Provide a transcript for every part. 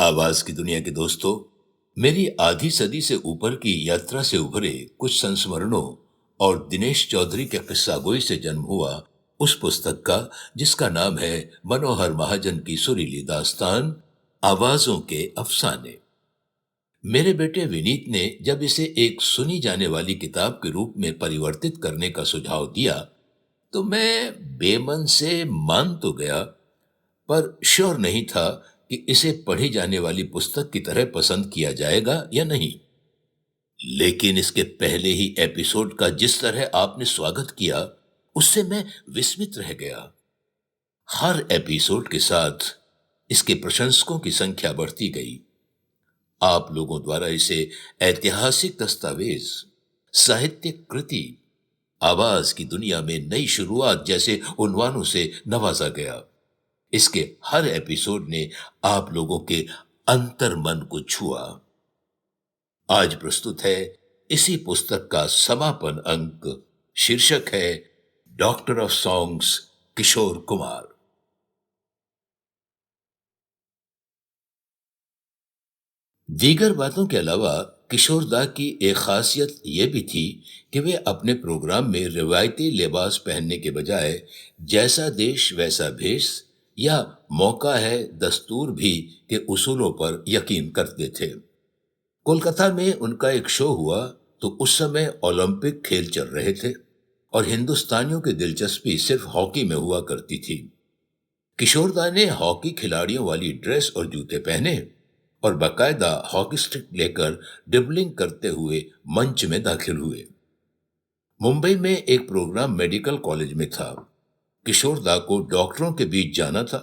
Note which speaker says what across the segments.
Speaker 1: आवाज की दुनिया के दोस्तों, मेरी आधी सदी से ऊपर की यात्रा से उभरे कुछ संस्मरणों और दिनेश चौधरी के किस्सागोई से जन्म हुआ उस पुस्तक का जिसका नाम है मनोहर महाजन की सुरीली दास्तान, आवाजों के अफसाने। मेरे बेटे विनीत ने जब इसे एक सुनी जाने वाली किताब के रूप में परिवर्तित करने का सुझाव दिया, तो मैं बेमन से मान तो गया, पर श्योर नहीं था कि इसे पढ़ी जाने वाली पुस्तक की तरह पसंद किया जाएगा या नहीं। लेकिन इसके पहले ही एपिसोड का जिस तरह आपने स्वागत किया, उससे मैं विस्मित रह गया। हर एपिसोड के साथ इसके प्रशंसकों की संख्या बढ़ती गई। आप लोगों द्वारा इसे ऐतिहासिक दस्तावेज, साहित्यिक कृति, आवाज की दुनिया में नई शुरुआत जैसे उन्वानों से नवाजा गया। इसके हर एपिसोड ने आप लोगों के अंतर मन को छुआ। आज प्रस्तुत है इसी पुस्तक का समापन अंक। शीर्षक है doctor of songs, Kishore Kumar. दीगर बातों के अलावा किशोरदा की एक खासियत यह भी थी कि वे अपने प्रोग्राम में रिवायती लिबास पहनने के बजाय जैसा देश वैसा भेष या मौका है दस्तूर भी के उसूलों पर यकीन करते थे। कोलकाता में उनका एक शो हुआ तो उस समय ओलंपिक खेल चल रहे थे और हिंदुस्तानियों की दिलचस्पी सिर्फ हॉकी में हुआ करती थी। किशोरदा ने हॉकी खिलाड़ियों वाली ड्रेस और जूते पहने और बाकायदा हॉकी स्टिक लेकर ड्रिबलिंग करते हुए मंच में दाखिल हुए। मुंबई में एक प्रोग्राम मेडिकल कॉलेज में था। किशोरदा को डॉक्टरों के बीच जाना था।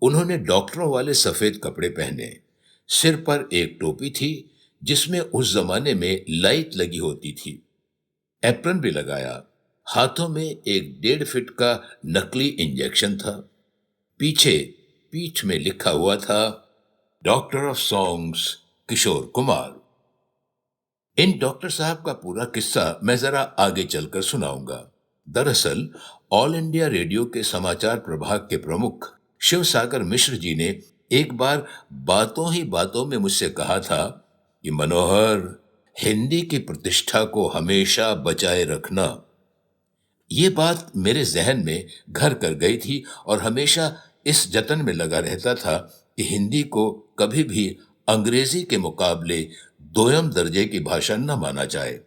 Speaker 1: उन्होंने डॉक्टरों वाले सफेद कपड़े पहने, सिर पर एक टोपी थी जिसमें उस जमाने में लाइट लगी होती थी, एप्रन भी लगाया। हाथों में एक 1.5 फीट का नकली इंजेक्शन था। पीछे पीठ में लिखा हुआ था doctor of songs, Kishore Kumar. इन डॉक्टर साहब का पूरा किस्सा मैं जरा आगे चलकर सुनाऊंगा। दरअसल ऑल इंडिया रेडियो के समाचार प्रभाग के प्रमुख शिव सागर मिश्र जी ने एक बार बातों ही बातों में मुझसे कहा था कि मनोहर, हिंदी की प्रतिष्ठा को हमेशा बचाए रखना। ये बात मेरे जहन में घर कर गई थी और हमेशा इस जतन में लगा रहता था कि हिंदी को कभी भी अंग्रेजी के मुकाबले दोयम दर्जे की भाषा न माना जाए।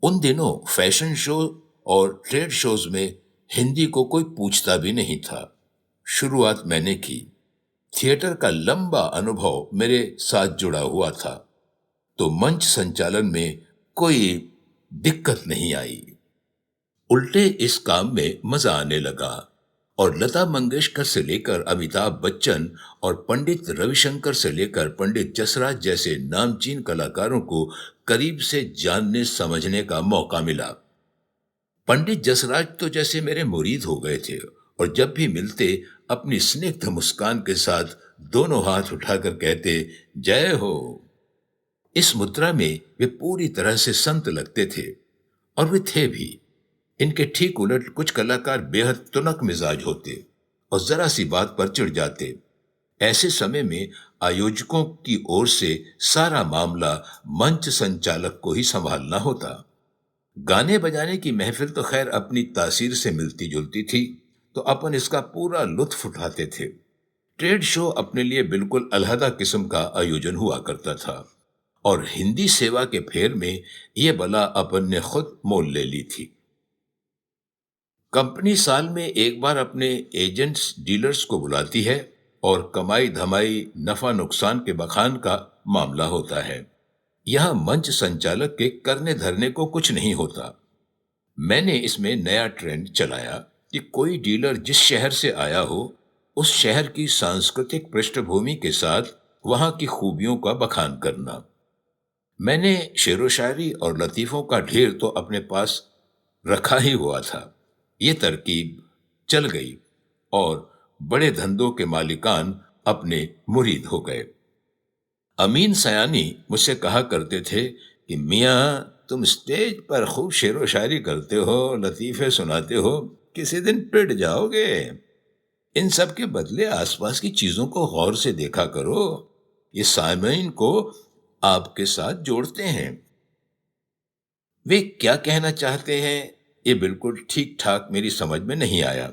Speaker 1: उन दिनों फैशन शो और ट्रेड शोज में हिंदी को कोई पूछता भी नहीं था। शुरुआत मैंने की। थिएटर का लंबा अनुभव मेरे साथ जुड़ा हुआ था, तो मंच संचालन में कोई दिक्कत नहीं आई। उल्टे इस काम में मजा आने लगा और लता मंगेशकर से लेकर अमिताभ बच्चन और पंडित रविशंकर से लेकर पंडित जसराज जैसे नामचीन कलाकारों को करीब से जानने समझने का मौका मिला। पंडित जसराज तो जैसे मेरे मुरीद हो गए थे और जब भी मिलते अपनी स्निग्ध मुस्कान के साथ दोनों हाथ उठाकर कहते, जय हो। इस मुद्रा में वे पूरी तरह से संत लगते थे और वे थे भी। इनके ठीक उलट कुछ कलाकार बेहद तुनक मिजाज होते और जरा सी बात पर चिढ़ जाते। ऐसे समय में आयोजकों की ओर से सारा मामला मंच संचालक को ही संभालना होता। गाने बजाने की महफिल तो खैर अपनी तासीर से मिलती जुलती थी, तो अपन इसका पूरा लुत्फ उठाते थे। ट्रेड शो अपने लिए बिल्कुल अलहदा किस्म का आयोजन हुआ करता था और हिंदी सेवा के फेर में यह बला अपन ने खुद मोल ले ली थी। कंपनी साल में एक बार अपने एजेंट्स डीलर्स को बुलाती है और कमाई धमाई नफा नुकसान के बखान का मामला होता है। यहां मंच संचालक के करने धरने को कुछ नहीं होता। मैंने इसमें नया ट्रेंड चलाया कि कोई डीलर जिस शहर से आया हो, उस शहर की सांस्कृतिक पृष्ठभूमि के साथ वहां की खूबियों का बखान करना। मैंने शेरो शायरी और लतीफों का ढेर तो अपने पास रखा ही हुआ था। ये तरकीब चल गई और बड़े धंधों के मालिकान अपने मुरीद हो गए। अमीन सयानी मुझसे कहा करते थे कि मियाँ, तुम स्टेज पर खूब शेरो शायरी करते हो, लतीफे सुनाते हो, किसी दिन पिट जाओगे। इन सब के बदले आसपास की चीजों को गौर से देखा करो। ये सामईन को आपके साथ जोड़ते हैं। वे क्या कहना चाहते हैं, ये बिल्कुल ठीक ठाक मेरी समझ में नहीं आया,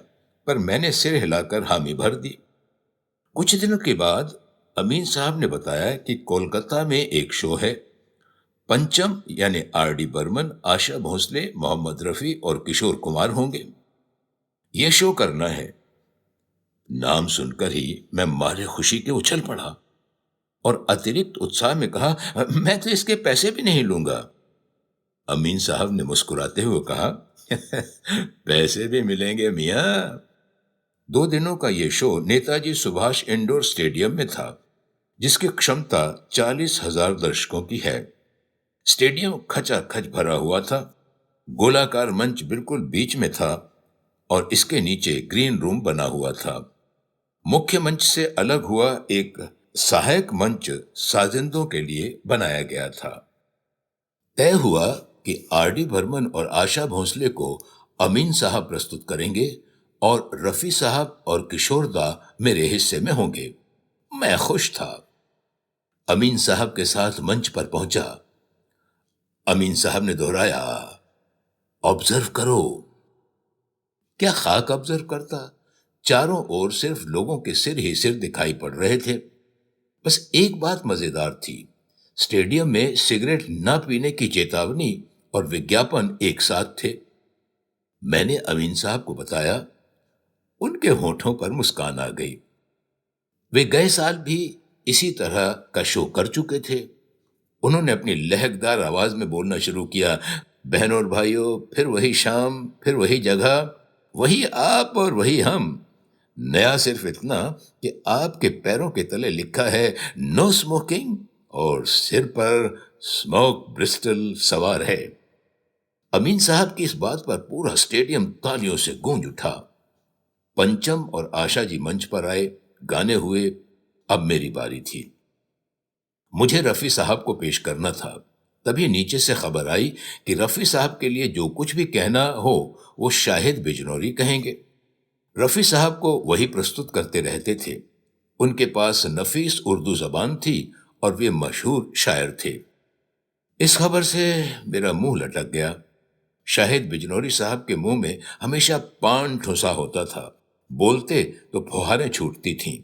Speaker 1: पर मैंने सिर हिलाकर हामी भर दी। कुछ दिनों के बाद अमीन साहब ने बताया कि कोलकाता में एक शो है। पंचम यानी आर डी बर्मन, आशा भोसले, मोहम्मद रफी और किशोर कुमार होंगे। यह शो करना है। नाम सुनकर ही मैं मारे खुशी के उछल पड़ा और अतिरिक्त उत्साह में कहा, मैं तो इसके पैसे भी नहीं लूंगा। अमीन साहब ने मुस्कुराते हुए कहा, पैसे भी मिलेंगे मियां। 2 दिनों का ये show Netaji Subhash indoor stadium में था, जिसकी क्षमता 40,000 दर्शकों की है। स्टेडियम खचाखच भरा हुआ था। गोलाकार मंच बिल्कुल बीच में था और इसके नीचे ग्रीन रूम बना हुआ था। मुख्य मंच से अलग हुआ एक सहायक मंच साजिंदों के लिए बनाया गया था। तय हुआ कि आर डी बर्मन और आशा भोसले को अमीन साहब प्रस्तुत करेंगे और रफी साहब और किशोर दा मेरे हिस्से में होंगे। मैं खुश था। अमीन साहब के साथ मंच पर पहुंचा। अमीन साहब ने दोहराया, ऑब्जर्व करो। क्या खाक ऑब्जर्व करता। चारों ओर सिर्फ लोगों के सिर ही सिर दिखाई पड़ रहे थे। बस एक बात मजेदार थी, स्टेडियम में सिगरेट न पीने की चेतावनी और विज्ञापन एक साथ थे। मैंने अमीन साहब को बताया। उनके होठों पर मुस्कान आ गई। वे गए साल भी इसी तरह का शो कर चुके थे। उन्होंने अपनी लहकदार आवाज में बोलना शुरू किया, बहनों और भाइयों, फिर वही शाम, फिर वही जगह, वही आप और वही हम। नया सिर्फ इतना कि आपके पैरों के तले लिखा है नो स्मोकिंग और सिर पर स्मोक ब्रिस्टल सवार है। अमीन साहब की इस बात पर पूरा स्टेडियम तालियों से गूंज उठा। पंचम और आशा जी मंच पर आए, गाने हुए। अब मेरी बारी थी। मुझे रफी साहब को पेश करना था। तभी नीचे से खबर आई कि रफी साहब के लिए जो कुछ भी कहना हो वो शाहिद बिजनौरी कहेंगे। रफी साहब को वही प्रस्तुत करते रहते थे। उनके पास नफीस उर्दू जबान थी और वे मशहूर शायर थे। इस खबर से मेरा मुंह लटक गया। शाहिद बिजनौरी साहब के मुंह में हमेशा पान ठुसा होता था। बोलते तो फुहारें छूटती थीं।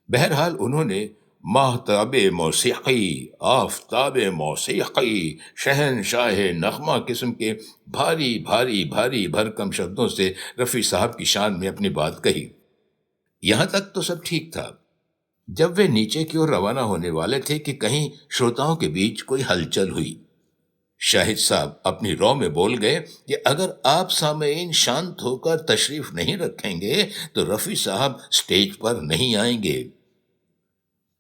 Speaker 1: बहरहाल उन्होंने माहताबे मौसीकी, आफताबे मौसीकी, शहनशाह नगमा किस्म के भारी भारी भारी भरकम शब्दों से रफी साहब की शान में अपनी बात कही। यहां तक तो सब ठीक था। जब वे नीचे की ओर रवाना होने वाले थे कि कहीं श्रोताओं के बीच कोई हलचल हुई। शाहिद साहब अपनी रौ में बोल गए कि अगर आप सामईन शांत होकर तशरीफ नहीं रखेंगे तो रफी साहब स्टेज पर नहीं आएंगे।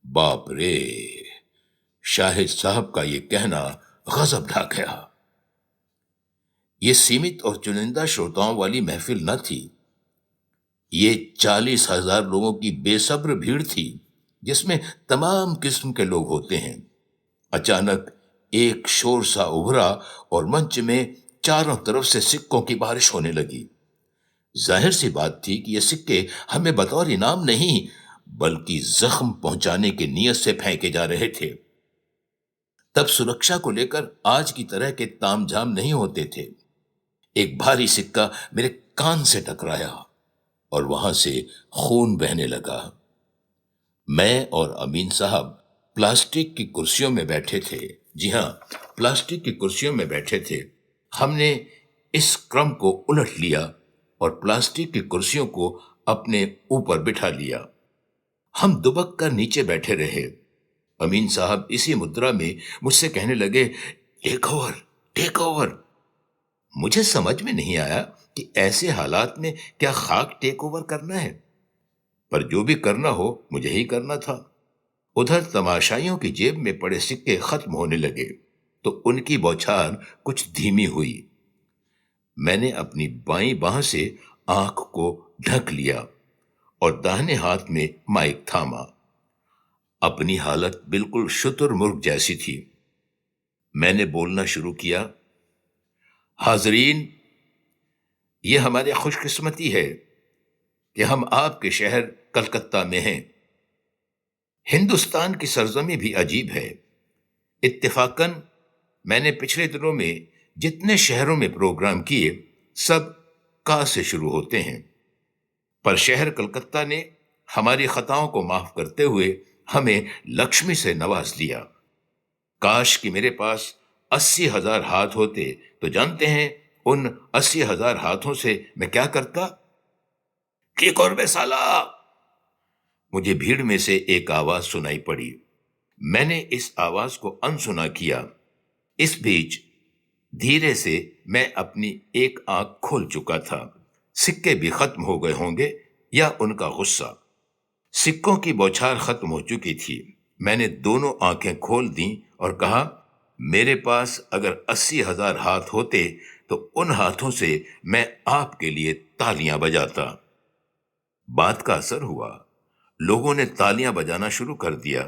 Speaker 1: बाप रे! शाहिद साहब का यह कहना गजब ढा गया। ये सीमित और चुनिंदा श्रोताओं वाली महफिल न थी। ये 40,000 लोगों की बेसब्र भीड़ थी, जिसमें तमाम किस्म के लोग होते हैं। अचानक एक शोर सा उभरा और मंच में चारों तरफ से सिक्कों की बारिश होने लगी। जाहिर सी बात थी कि ये सिक्के हमें बतौर इनाम नहीं बल्कि जख्म पहुंचाने की नीयत से फेंके जा रहे थे। तब सुरक्षा को लेकर आज की तरह के तामझाम नहीं होते थे। एक भारी सिक्का मेरे कान से टकराया और वहां से खून बहने लगा। मैं और अमीन साहब प्लास्टिक की कुर्सियों में बैठे थे। जी हां, प्लास्टिक की कुर्सियों में बैठे थे। हमने इस क्रम को उलट लिया और प्लास्टिक की कुर्सियों को अपने ऊपर बिठा लिया। हम दुबक कर नीचे बैठे रहे। अमीन साहब इसी मुद्रा में मुझसे कहने लगे, टेक ओवर, टेक ओवर। मुझे समझ में नहीं आया कि ऐसे हालात में क्या खाक टेक ओवर करना है, पर जो भी करना हो मुझे ही करना था। उधर तमाशाइयों की जेब में पड़े सिक्के खत्म होने लगे तो उनकी बौछार कुछ धीमी हुई। मैंने अपनी बाईं बांह से आंख को ढक लिया और दाहिने हाथ में माइक थामा। अपनी हालत बिल्कुल शुतुरमुर्ग जैसी थी। मैंने बोलना शुरू किया, हाजरीन, ये हमारी खुशकिस्मती है कि हम आपके शहर कलकत्ता में हैं। हिंदुस्तान की सरजमी भी अजीब है। इत्तेफाकन मैंने पिछले दिनों में जितने शहरों में प्रोग्राम किए, सब का से शुरू होते हैं। पर शहर कलकत्ता ने हमारी खताओं को माफ करते हुए हमें लक्ष्मी से नवाज दिया। काश कि मेरे पास 80,000 हाथ होते, तो जानते हैं उन 80,000 हाथों से मैं क्या करता? ठीक और बे साला! मुझे भीड़ में से एक आवाज सुनाई पड़ी। मैंने इस आवाज को अनसुना किया। इस बीच धीरे से मैं अपनी एक आंख खोल चुका था। सिक्के भी खत्म हो गए होंगे या उनका गुस्सा। सिक्कों की बौछार खत्म हो चुकी थी। मैंने दोनों आंखें खोल दी और कहा, मेरे पास अगर 80,000 हाथ होते तो उन हाथों से मैं आपके लिए तालियां बजाता। बात का असर हुआ। लोगों ने तालियां बजाना शुरू कर दिया।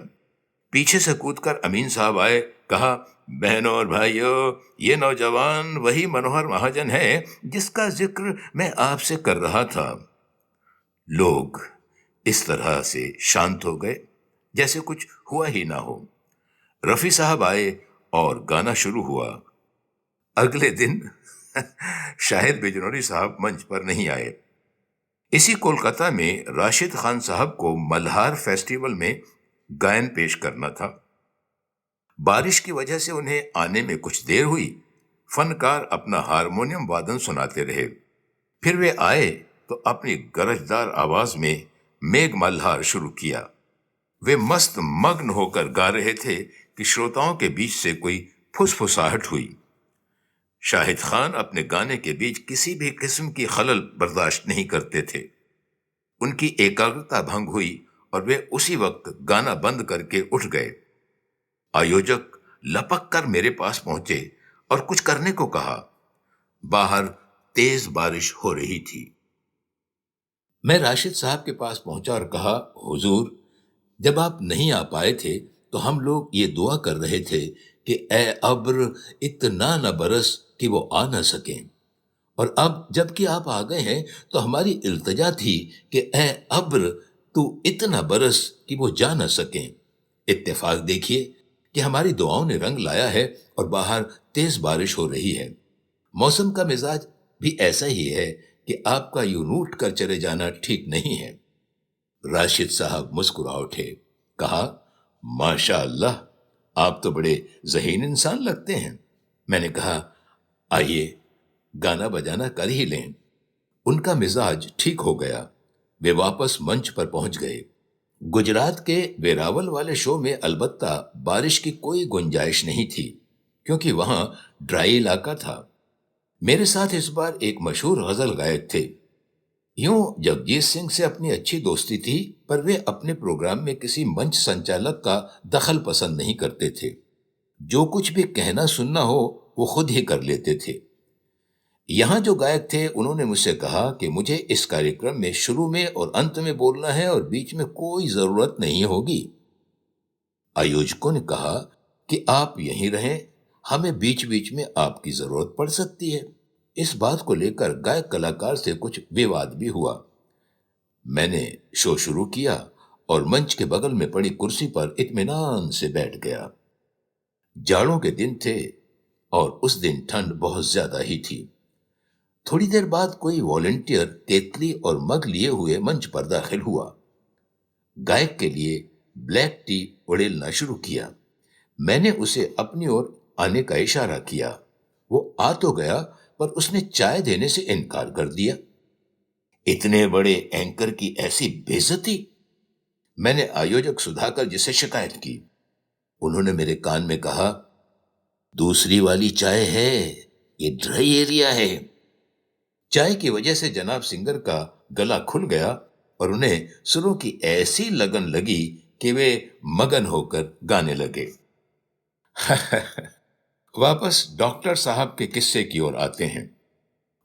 Speaker 1: पीछे से कूदकर अमीन साहब आए। कहा, बहनों और भाइयों, ये नौजवान वही मनोहर महाजन है जिसका जिक्र मैं आपसे कर रहा था। लोग इस तरह से शांत हो गए जैसे कुछ हुआ ही ना हो। रफी साहब आए और गाना शुरू हुआ। अगले दिन शाहिद बिजनौरी साहब मंच पर नहीं आए। इसी कोलकाता में राशिद खान साहब को मल्हार फेस्टिवल में गायन पेश करना था। बारिश की वजह से उन्हें आने में कुछ देर हुई। फनकार अपना हारमोनियम वादन सुनाते रहे। फिर वे आए तो अपनी गरजदार आवाज में मेघ मल्हार शुरू किया। वे मस्त मग्न होकर गा रहे थे कि श्रोताओं के बीच से कोई फुसफुसाहट हुई। शाहिद खान अपने गाने के बीच किसी भी किस्म की खलल बर्दाश्त नहीं करते थे। उनकी एकाग्रता भंग हुई और वे उसी वक्त गाना बंद करके उठ गए। आयोजक लपक कर मेरे पास पहुंचे और कुछ करने को कहा। बाहर तेज बारिश हो रही थी। मैं राशिद साहब के पास पहुंचा और कहा, हुजूर, जब आप नहीं आ पाए थे तो हम लोग ये दुआ कर रहे थे कि ए अब्र इतना न बरस कि वो आ न सके, और अब जबकि आप आ गए हैं तो हमारी इल्तजा थी कि ए अब्र तू इतना बरस कि वो जा न सके। इत्तेफाक देखिए कि हमारी दुआओं ने रंग लाया है और बाहर तेज बारिश हो रही है। मौसम का मिजाज भी ऐसा ही है कि आपका यूं रूठ कर चले जाना ठीक नहीं है। राशिद साहब मुस्कुरा उठे। कहा, माशा अल्लाह, आप तो बड़े ज़हीन इंसान लगते हैं। मैंने कहा, आइए गाना बजाना कर ही लें। उनका मिजाज ठीक हो गया। वे वापस मंच पर पहुंच गए। गुजरात के वेरावल वाले शो में अलबत्ता बारिश की कोई गुंजाइश नहीं थी, क्योंकि वहां ड्राई इलाका था। मेरे साथ इस बार एक मशहूर गजल गायक थे। यूं जगजीत सिंह से अपनी अच्छी दोस्ती थी, पर वे अपने प्रोग्राम में किसी मंच संचालक का दखल पसंद नहीं करते थे। जो कुछ भी कहना सुनना हो वो खुद ही कर लेते थे। यहाँ जो गायक थे उन्होंने मुझसे कहा कि मुझे इस कार्यक्रम में शुरू में और अंत में बोलना है और बीच में कोई जरूरत नहीं होगी। आयोजकों ने कहा कि आप यहीं रहें, हमें बीच बीच में आपकी जरूरत पड़ सकती है। इस बात को लेकर गायक कलाकार से कुछ विवाद भी हुआ। मैंने शो शुरू किया और मंच के बगल में पड़ी कुर्सी पर इत्मीनान से बैठ गया। जाड़ों के दिन थे और उस दिन ठंड बहुत ज्यादा ही थी। थोड़ी देर बाद कोई वॉलंटियर केतली और मग लिए हुए मंच पर दाखिल हुआ। गायक के लिए ब्लैक टी उड़ेलना शुरू किया। मैंने उसे अपनी ओर आने का इशारा किया। वो आ तो गया, पर उसने चाय देने से इनकार कर दिया। इतने बड़े एंकर की ऐसी बेइज्जती! मैंने आयोजक सुधाकर जी से शिकायत की। उन्होंने मेरे कान में कहा, दूसरी वाली चाय है, ये ड्राई एरिया है। चाय की वजह से जनाब सिंगर का गला खुल गया और उन्हें सुरों की ऐसी लगन लगी कि वे मगन होकर गाने लगे। वापस डॉक्टर साहब के किस्से की ओर आते हैं।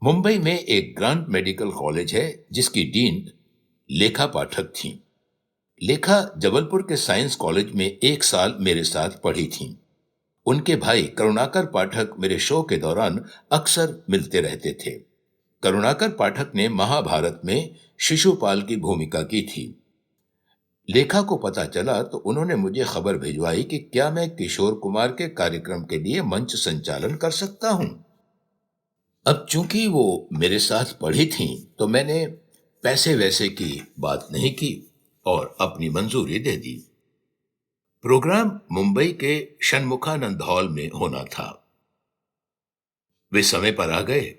Speaker 1: मुंबई में एक ग्रांट मेडिकल कॉलेज है जिसकी डीन लेखा पाठक थी। लेखा जबलपुर के साइंस कॉलेज में एक साल मेरे साथ पढ़ी थी। उनके भाई करुणाकर पाठक मेरे शो के दौरान अक्सर मिलते रहते थे। करुणाकर पाठक ने महाभारत में शिशुपाल की भूमिका की थी। लेखा को पता चला तो उन्होंने मुझे खबर भिजवाई कि क्या मैं किशोर कुमार के कार्यक्रम के लिए मंच संचालन कर सकता हूं। अब चूंकि वो मेरे साथ पढ़ी थीं, तो मैंने पैसे वैसे की बात नहीं की और अपनी मंजूरी दे दी। प्रोग्राम मुंबई के षणमुखानंद हॉल में होना था। वे समय पर आ गए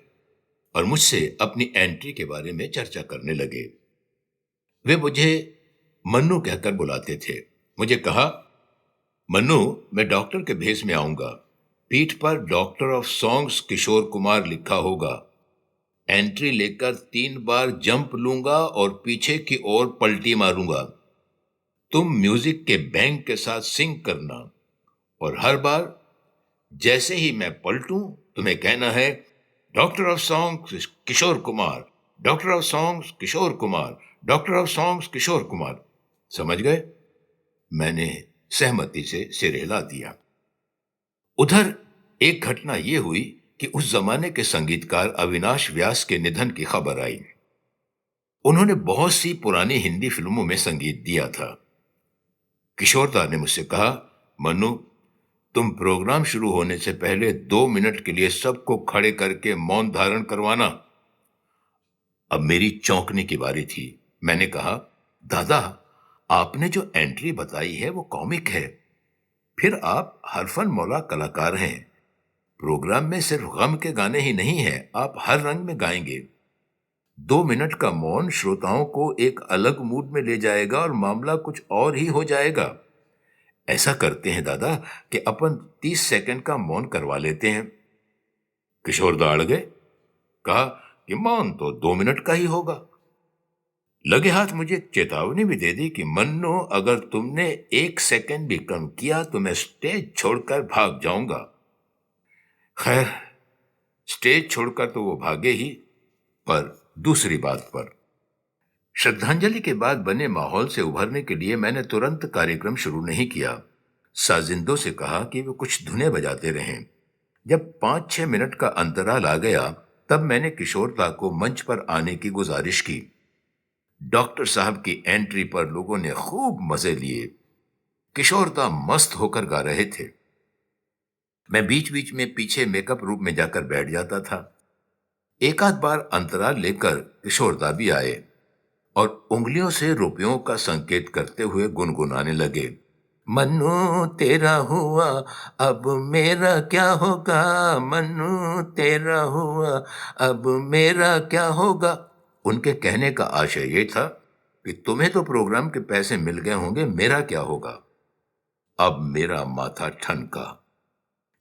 Speaker 1: और मुझसे अपनी एंट्री के बारे में चर्चा करने लगे। वे मुझे मन्नू कहकर बुलाते थे। मुझे कहा, मन्नू, मैं डॉक्टर के भेष में आऊंगा। पीठ पर doctor of songs Kishore Kumar लिखा होगा। एंट्री लेकर 3 बार जंप लूंगा और पीछे की ओर पलटी मारूंगा। तुम म्यूजिक के बैंग के साथ सिंग करना और हर बार जैसे ही मैं पलटूं तुम्हें कहना है, doctor of songs Kishore Kumar, doctor of songs Kishore Kumar, doctor of songs Kishore Kumar. समझ गए? मैंने सहमति से सिर हिला दिया। उधर एक घटना यह हुई कि उस जमाने के संगीतकार अविनाश व्यास के निधन की खबर आई। उन्होंने बहुत सी पुरानी हिंदी फिल्मों में संगीत दिया था। किशोरदा ने मुझसे कहा, मन्नू, तुम प्रोग्राम शुरू होने से पहले 2 मिनट के लिए सबको खड़े करके मौन धारण करवाना। अब मेरी चौंकने की बारी थी। मैंने कहा, दादा, आपने जो एंट्री बताई है वो कॉमिक है। फिर आप हरफन मौला कलाकार हैं। प्रोग्राम में सिर्फ गम के गाने ही नहीं हैं, आप हर रंग में गाएंगे। 2 मिनट का मौन श्रोताओं को एक अलग मूड में ले जाएगा और मामला कुछ और ही हो जाएगा। ऐसा करते हैं दादा कि अपन 30 सेकंड का मौन करवा लेते हैं। किशोरदा अड़ गए। कहा कि मौन तो 2 मिनट का ही होगा। लगे हाथ मुझे चेतावनी भी दे दी कि मन्नो, अगर तुमने 1 सेकंड भी कम किया तो मैं स्टेज छोड़कर भाग जाऊंगा। खैर, स्टेज छोड़कर तो वो भागे ही, पर दूसरी बात पर। श्रद्धांजलि के बाद बने माहौल से उभरने के लिए मैंने तुरंत कार्यक्रम शुरू नहीं किया। साजिंदों से कहा कि वे कुछ धुनें बजाते रहें। जब 5-6 मिनट का अंतराल आ गया, तब मैंने किशोरदा को मंच पर आने की गुजारिश की। डॉक्टर साहब की एंट्री पर लोगों ने खूब मजे लिए। किशोरदा मस्त होकर गा रहे थे। मैं बीच बीच में पीछे मेकअप रूम में जाकर बैठ जाता था। एक आध बार अंतराल लेकर किशोरदा भी आए और उंगलियों से रुपयों का संकेत करते हुए गुनगुनाने लगे। मन्नू तेरा हुआ, अब मेरा क्या होगा, मन्नू तेरा हुआ, अब मेरा क्या होगा। उनके कहने का आशय ये था कि तुम्हें तो प्रोग्राम के पैसे मिल गए होंगे, मेरा क्या होगा। अब मेरा माथा ठनका।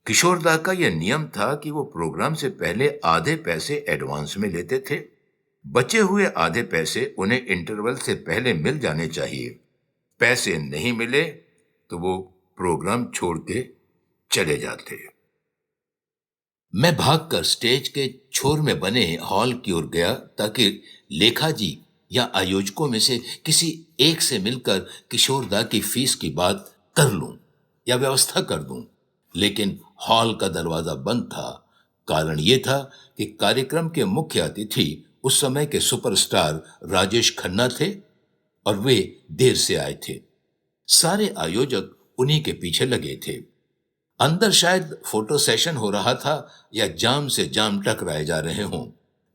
Speaker 1: किशोरदा का यह नियम था कि वो प्रोग्राम से पहले आधे पैसे एडवांस में लेते थे। बचे हुए आधे पैसे उन्हें इंटरवल से पहले मिल जाने चाहिए। पैसे नहीं मिले तो वो प्रोग्राम छोड़ के चले जाते। मैं भागकर स्टेज के छोर में बने हॉल की ओर गया ताकि लेखा जी या आयोजकों में से किसी एक से मिलकर किशोरदा की फीस की बात कर लूं या व्यवस्था कर दूं। लेकिन हॉल का दरवाजा बंद था। कारण यह था कि कार्यक्रम के मुख्य अतिथि उस समय के सुपरस्टार राजेश खन्ना थे और वे देर से आए थे। सारे आयोजक उन्हीं के पीछे लगे थे। अंदर शायद फोटो सेशन हो रहा था या जाम से जाम टकराए जा रहे हों।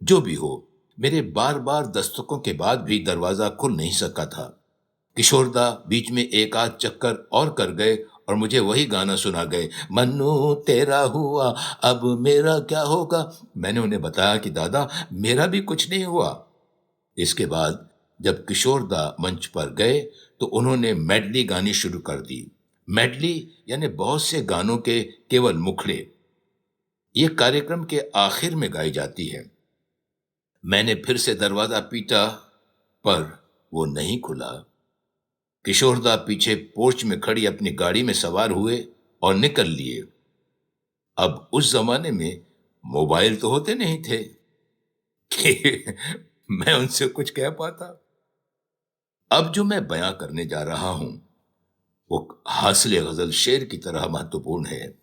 Speaker 1: जो भी हो, मेरे बार बार दस्तकों के बाद भी दरवाजा खुल नहीं सका था। किशोरदा बीच में एक आध चक्कर और कर गए और मुझे वही गाना सुना गए, मन्नू तेरा हुआ, अब मेरा क्या होगा। मैंने उन्हें बताया कि दादा, मेरा भी कुछ नहीं हुआ। इसके बाद जब किशोरदा मंच पर गए तो उन्होंने मेडली गानी शुरू कर दी। मेडली यानी बहुत से गानों के केवल मुखड़े। ये कार्यक्रम के आखिर में गाई जाती है। मैंने फिर से दरवाजा पीटा, पर वो नहीं खुला। किशोरदा पीछे पोर्च में खड़ी अपनी गाड़ी में सवार हुए और निकल लिए। अब उस जमाने में मोबाइल तो होते नहीं थे कि मैं उनसे कुछ कह पाता। अब जो मैं बयां करने जा रहा हूं वो हासिल गजल शेर की तरह महत्वपूर्ण है।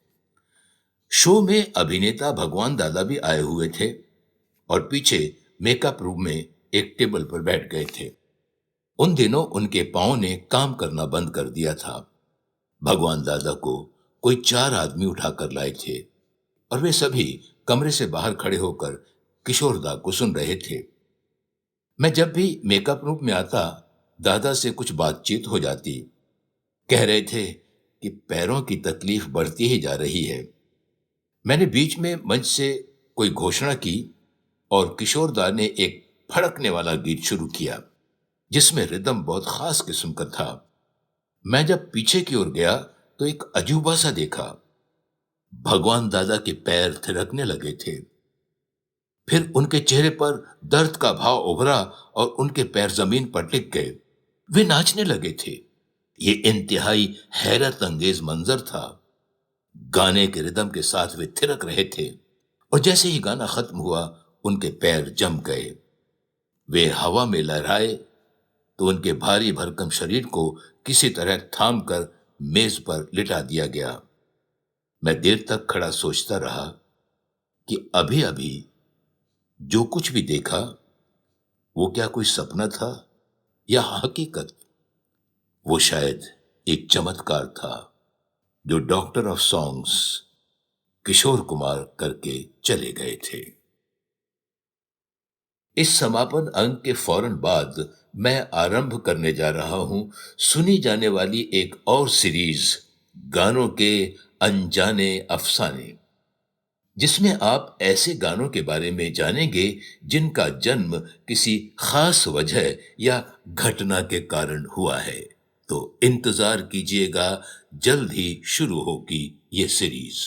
Speaker 1: शो में अभिनेता भगवान दादा भी आए हुए थे। और पीछे मेकअप रूम में एक टेबल पर बैठ गए थे। उन दिनों उनके पांव ने काम करना बंद कर दिया था। भगवान दादा को कोई 4 आदमी उठाकर लाए थे और वे सभी कमरे से बाहर खड़े होकर किशोरदा को सुन रहे थे। मैं जब भी मेकअप रूम में आता, दादा से कुछ बातचीत हो जाती। कह रहे थे कि पैरों की तकलीफ बढ़ती ही जा रही है। मैंने बीच में मंच से कोई घोषणा की और किशोरदा ने एक फड़कने वाला गीत शुरू किया, जिसमें रिदम बहुत खास किस्म का था। मैं जब पीछे की ओर गया तो एक अजूबा सा देखा। भगवान दादा के पैर थिरकने लगे थे। फिर उनके चेहरे पर दर्द का भाव उभरा और उनके पैर जमीन पर टिक गए। वे नाचने लगे थे। ये इंतहाई हैरत अंगेज मंजर था। गाने के रिदम के साथ वे थिरक रहे थे और जैसे ही गाना खत्म हुआ, उनके पैर जम गए। वे हवा में लहराए तो उनके भारी भरकम शरीर को किसी तरह थाम कर मेज पर लिटा दिया गया। मैं देर तक खड़ा सोचता रहा कि अभी अभी जो कुछ भी देखा, वो क्या कोई सपना था या हकीकत। वो शायद एक चमत्कार था जो doctor of songs Kishore Kumar करके चले गए थे। इस समापन अंक के फौरन बाद मैं आरंभ करने जा रहा हूं सुनी जाने वाली एक और सीरीज, गानों के अनजाने अफसाने, जिसमें आप ऐसे गानों के बारे में जानेंगे जिनका जन्म किसी खास वजह या घटना के कारण हुआ है। तो इंतजार कीजिएगा, जल्द ही शुरू होगी ये सीरीज।